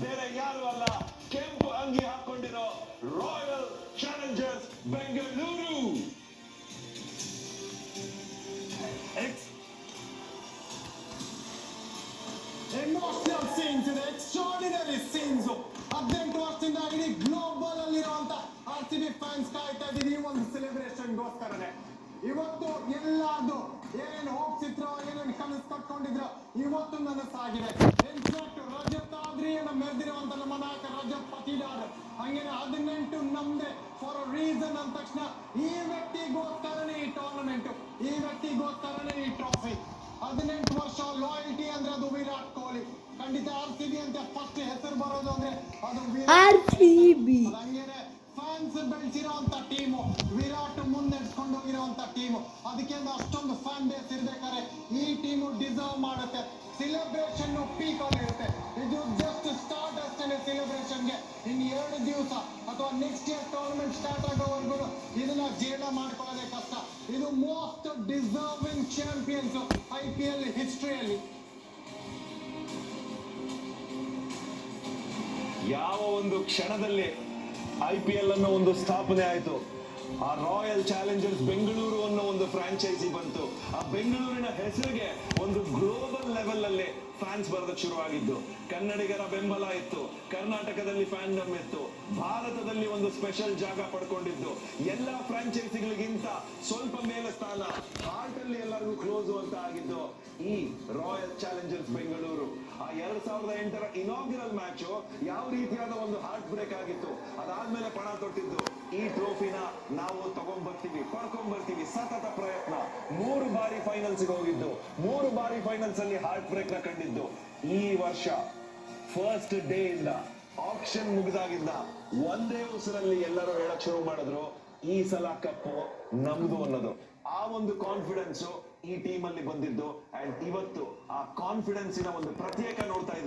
ಬೇರೆ ಯಾರು ಅಲ್ಲ, ಕೆಂಪು ಅಂಗಿ ಹಾಕೊಂಡಿರೋ royal challengers Bengaluru. Emotional scenes ಇದೆ, ಎಕ್ಸ್ಟ್ರಾರ್ಡಿನರಿ ಸೀನ್ಸ್. 18 ವರ್ಷದಿಂದ ಇಡೀ ಗ್ಲೋಬಲ್ ಅಲ್ಲಿರುವಂತ RCB ಫ್ಯಾನ್ಸ್ ಕಾಯ್ತಾ ಇದ್ದೀವಿ ಈ ಒಂದು ಸೆಲೆಬ್ರೇಷನ್ಗೋಸ್ಕರನೇ. ಇವತ್ತು ಎಲ್ಲಾರ್ದು ಏನೇನು ಹೋಪ್ಸ್ ಇದ್ರು, ಏನೇನು ಕನಸು ಕಟ್ಕೊಂಡಿದ್ರು, ಇವತ್ತು ನನಸಾಗಿದೆ. ಇನ್ಫ್ಯಾಕ್ಟ್ ರಜತ್ ಆದ್ರಿಯನ್ನ ಮೆರೆದಿರುವಂತ ನಮ್ಮ ನಾಯಕ ರಜತ್ ಪತಿದಾರ್ ಹಂಗೇನೆ 18 ನಮ್ದೆ ಫಾರ್ ಅ ರೀಸನ್ ಅಂದ ತಕ್ಷಣ ಈ ವ್ಯಕ್ತಿಗೋಸ್ಕರನೇ ಈ ಟೂರ್ನಮೆಂಟ್, ಈ ವ್ಯಕ್ತಿಗೋಸ್ಕರನೇ ಈ ಟ್ರಾಫಿ. 18 ವರ್ಷ ಲಾಯಲ್ಟಿ ಅಂದ್ರೆ ಅದು ವಿರಾಟ್ ಕೊಹ್ಲಿ. ಖಂಡಿತ RCB ಅಂತ ಫಸ್ಟ್ ಹೆಸರು ಬರೋದು ಅಂದ್ರೆ ಅದು RCB. ಹಂಗೇನೆ ಫ್ಯಾನ್ಸ್ ಬೆಳೆಸಿರೋಂತ ಟೀಮು, ವಿರಾಟ್ ಮುನ್ನಡೆಸ್ಕೊಂಡು ಹೋಗಿರೋಂತ ಟೀಮು. ಅದಕ್ಕೆ ಅಷ್ಟೊಂದು ಫ್ಯಾನ್ ಬೇಸ್ ಇರ್ಬೇಕಾದ್ರೆ ಈ ಟೀಮು ಡಿಸರ್ವ್ ಮಾಡುತ್ತೆ. ಸೆಲೆಬ್ರೇಷನ್ ಪೀಕ್ ಅಲ್ಲಿ ಇರುತ್ತೆ. ಇದು ಜಸ್ಟ್ ಸ್ಟಾರ್ಟ್ ಅಷ್ಟೇ ಸೆಲೆಬ್ರೇಷನ್ಗೆ. ಇನ್ನು 2 ದಿವಸ ಅಥವಾ ನೆಕ್ಸ್ಟ್ ಇಯರ್ ಟೂರ್ನಮೆಂಟ್ ಸ್ಟಾರ್ಟ್ ಆಗೋವರೆಗೂ ಇದನ್ನ ಜೀರ್ಣ ಮಾಡ್ಕೊಳ್ಳೋದೇ ಕಷ್ಟ. ಇದು ಮೋಸ್ಟ್ ಡಿಸರ್ವಿಂಗ್ ಚಾಂಪಿಯನ್ಸ್ IPL ಹಿಸ್ಟ್ರಿಯಲ್ಲಿ. ಯಾವ ಒಂದು ಕ್ಷಣದಲ್ಲಿ IPL ಅನ್ನೋ ಒಂದು ಸ್ಥಾಪನೆ ಆಯ್ತು, ಆ ರಾಯಲ್ ಚಾಲೆಂಜರ್ಸ್ ಬೆಂಗಳೂರು ಅನ್ನೋ ಒಂದು ಫ್ರಾಂಚೈಸಿ ಬಂತು. ಆ ಬೆಂಗಳೂರಿನ ಹೆಸರಿಗೆ ಒಂದು ಗ್ಲೋಬಲ್ ಲೆವೆಲ್ ಅಲ್ಲಿ ಫ್ಯಾನ್ಸ್ ಬರೋದಕ್ಕೆ ಶುರುವಾಗಿದ್ದು. ಕನ್ನಡಿಗರ ಬೆಂಬಲ ಇತ್ತು, ಕರ್ನಾಟಕದಲ್ಲಿ ಫ್ಯಾನ್ಡಮ್ ಇತ್ತು, ಭಾರತದಲ್ಲಿ ಒಂದು ಸ್ಪೆಷಲ್ ಜಾಗ ಪಡ್ಕೊಂಡಿದ್ದು. ಎಲ್ಲ ಫ್ರಾಂಚೈಸಿಗಳಿಗಿಂತ ಸ್ವಲ್ಪ ಮೇಲೆ ಸ್ಥಾನ, ಹಾರ್ಟ್ ಅಲ್ಲಿ ಎಲ್ಲರಿಗೂ ಕ್ಲೋಸ್ ಅಂತ ಆಗಿದ್ದು ಈ ರಾಯಲ್ ಚಾಲೆಂಜರ್ಸ್ ಬೆಂಗಳೂರು. ಆ 2008ರ ಇನಾಗ್ರಲ್ ಮ್ಯಾಚ್ ಯಾವ ರೀತಿಯಾದ ಒಂದು ಹಾರ್ಟ್ ಬ್ರೇಕ್ ಆಗಿತ್ತು. ಅದಾದ್ಮೇಲೆ ಪಣ ತೊಟ್ಟಿದ್ದು ಈ ಟ್ರೋಫಿನ ನಾವು ತಗೊಂಡ್ಬರ್ತೀವಿ, ಪಡ್ಕೊಂಡ್ಬರ್ತೀವಿ. ಸತತ ಪ್ರಯತ್ನ. 3 ಬಾರಿ ಫೈನಲ್ಸ್ ಹೋಗಿದ್ದು, 3 ಬಾರಿ ಫೈನಲ್ಸ್ ಅಲ್ಲಿ ಹಾರ್ಟ್ ಬ್ರೇಕ್ ನ ಕಂಡಿದ್ದು. ಈ ವರ್ಷ ಫಸ್ಟ್ ಡೇ ಇಂದ ಆಕ್ಷನ್ ಮುಗಿದಾಗಿಂದ ಒಂದೇ ಉಸಿರಲ್ಲಿ ಎಲ್ಲರೂ ಹೇಳಕ್ ಶುರು ಮಾಡಿದ್ರು, ಈ ಸಲ ಕಪ್ಪು ನಮ್ದು ಅನ್ನೋದು. ಆ ಒಂದು ಕಾನ್ಫಿಡೆನ್ಸ್ ಈ ಟೀಮ್ ಅಲ್ಲಿ ಬಂದಿದ್ದು. ಅಂಡ್ ಇವತ್ತು ಆ ಕಾನ್ಫಿಡೆನ್ಸಿನ ಒಂದು ಪ್ರತ್ಯೇಕ ನೋಡ್ತಾ ಇದ್ದೀವಿ.